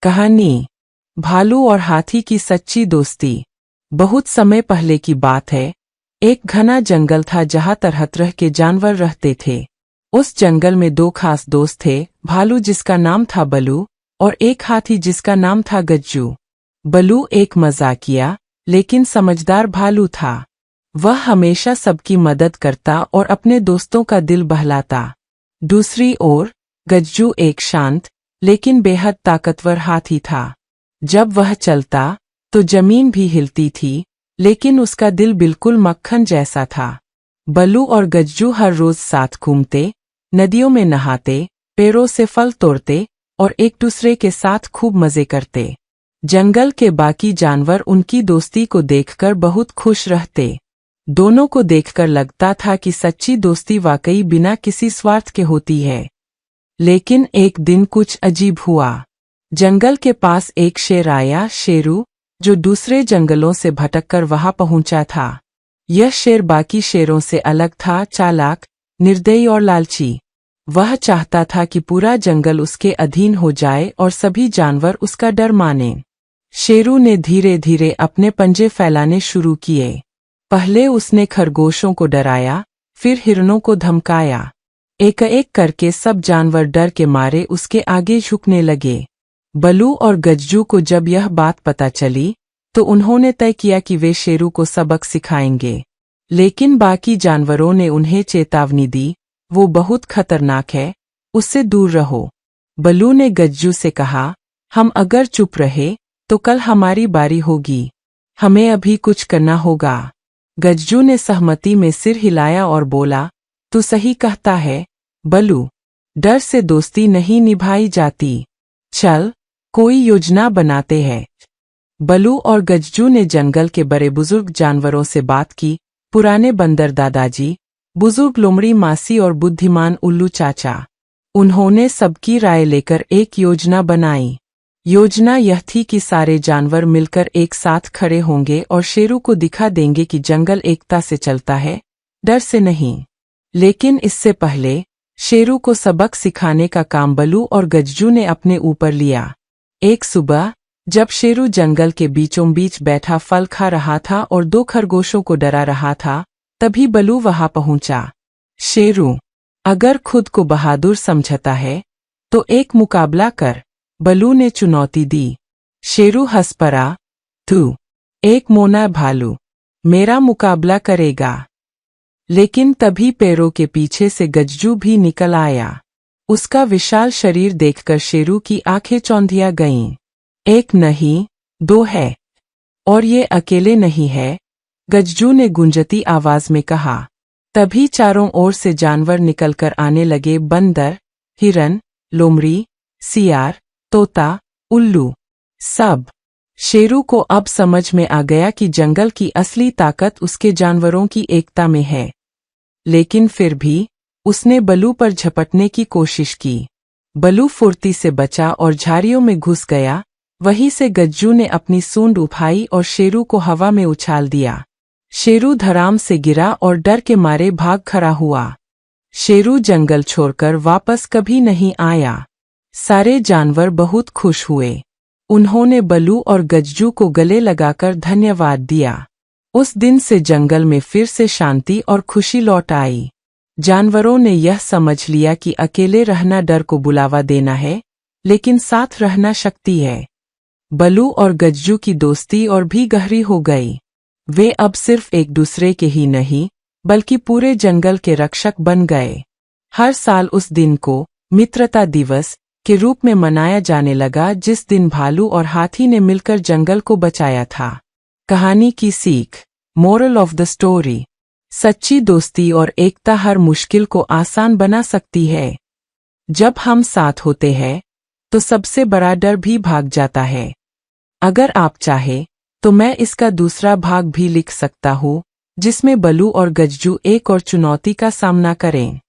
कहानी भालू और हाथी की सच्ची दोस्ती। बहुत समय पहले की बात है। एक घना जंगल था जहाँ तरह तरह के जानवर रहते थे। उस जंगल में दो खास दोस्त थे, भालू जिसका नाम था बलू और एक हाथी जिसका नाम था गज्जू। बलू एक मजाकिया लेकिन समझदार भालू था। वह हमेशा सबकी मदद करता और अपने दोस्तों का दिल बहलाता। दूसरी ओर गज्जू एक शांत लेकिन बेहद ताकतवर हाथी था। जब वह चलता तो जमीन भी हिलती थी, लेकिन उसका दिल बिल्कुल मक्खन जैसा था। बलू और गज्जू हर रोज साथ घूमते, नदियों में नहाते, पेड़ों से फल तोड़ते और एक दूसरे के साथ खूब मजे करते। जंगल के बाकी जानवर उनकी दोस्ती को देखकर बहुत खुश रहते। दोनों को देखकर लगता था कि सच्ची दोस्ती वाकई बिना किसी स्वार्थ के होती है। लेकिन एक दिन कुछ अजीब हुआ। जंगल के पास एक शेर आया, शेरू, जो दूसरे जंगलों से भटककर वहां पहुंचा था। यह शेर बाकी शेरों से अलग था, चालाक, निर्दयी और लालची। वह चाहता था कि पूरा जंगल उसके अधीन हो जाए और सभी जानवर उसका डर माने। शेरू ने धीरे धीरे अपने पंजे फैलाने शुरू किए। पहले उसने खरगोशों को डराया, फिर हिरणों को धमकाया। एक एक करके सब जानवर डर के मारे उसके आगे झुकने लगे। बलू और गज्जू को जब यह बात पता चली तो उन्होंने तय किया कि वे शेरू को सबक सिखाएंगे। लेकिन बाकी जानवरों ने उन्हें चेतावनी दी, वो बहुत खतरनाक है, उससे दूर रहो। बलू ने गज्जू से कहा, हम अगर चुप रहे तो कल हमारी बारी होगी, हमें अभी कुछ करना होगा। गज्जू ने सहमति में सिर हिलाया और बोला, तू सही कहता है बलू, डर से दोस्ती नहीं निभाई जाती। चल, कोई योजना बनाते हैं। बलू और गज्जू ने जंगल के बड़े बुजुर्ग जानवरों से बात की, पुराने बंदर दादाजी, बुजुर्ग लोमड़ी मासी और बुद्धिमान उल्लू चाचा। उन्होंने सबकी राय लेकर एक योजना बनाई। योजना यह थी कि सारे जानवर मिलकर एक साथ खड़े होंगे और शेरू को दिखा देंगे कि जंगल एकता से चलता है, डर से नहीं। लेकिन इससे पहले शेरू को सबक सिखाने का काम बलू और गज्जू ने अपने ऊपर लिया। एक सुबह जब शेरू जंगल के बीचों बीच बैठा फल खा रहा था और दो खरगोशों को डरा रहा था, तभी बलू वहां पहुंचा। शेरू, अगर खुद को बहादुर समझता है तो एक मुकाबला कर, बलू ने चुनौती दी। शेरू हंस पड़ा, तू एक मोना भालू, मेरा मुकाबला करेगा? लेकिन तभी पैरों के पीछे से गज्जू भी निकल आया। उसका विशाल शरीर देखकर शेरू की आंखें चौंधिया गईं। एक नहीं, दो है, और ये अकेले नहीं है, गज्जू ने गुंजती आवाज में कहा। तभी चारों ओर से जानवर निकलकर आने लगे, बंदर, हिरन, लोमड़ी, सियार, तोता, उल्लू, सब। शेरू को अब समझ में आ गया कि जंगल की असली ताकत उसके जानवरों की एकता में है। लेकिन फिर भी उसने बलू पर झपटने की कोशिश की। बलू फुर्ती से बचा और झाड़ियों में घुस गया। वहीं से गज्जू ने अपनी सूंड उठाई और शेरू को हवा में उछाल दिया। शेरू धड़ाम से गिरा और डर के मारे भाग खड़ा हुआ। शेरू जंगल छोड़कर वापस कभी नहीं आया। सारे जानवर बहुत खुश हुए। उन्होंने बलू और गज्जू को गले लगाकर धन्यवाद दिया। उस दिन से जंगल में फिर से शांति और खुशी लौट आई। जानवरों ने यह समझ लिया कि अकेले रहना डर को बुलावा देना है, लेकिन साथ रहना शक्ति है। बलू और गज्जू की दोस्ती और भी गहरी हो गई। वे अब सिर्फ एक दूसरे के ही नहीं, बल्कि पूरे जंगल के रक्षक बन गए। हर साल उस दिन को मित्रता दिवस के रूप में मनाया जाने लगा, जिस दिन भालू और हाथी ने मिलकर जंगल को बचाया था। कहानी की सीख, मोरल ऑफ द स्टोरी, सच्ची दोस्ती और एकता हर मुश्किल को आसान बना सकती है। जब हम साथ होते हैं तो सबसे बड़ा डर भी भाग जाता है। अगर आप चाहे तो मैं इसका दूसरा भाग भी लिख सकता हूँ, जिसमें बलू और गज्जू एक और चुनौती का सामना करें।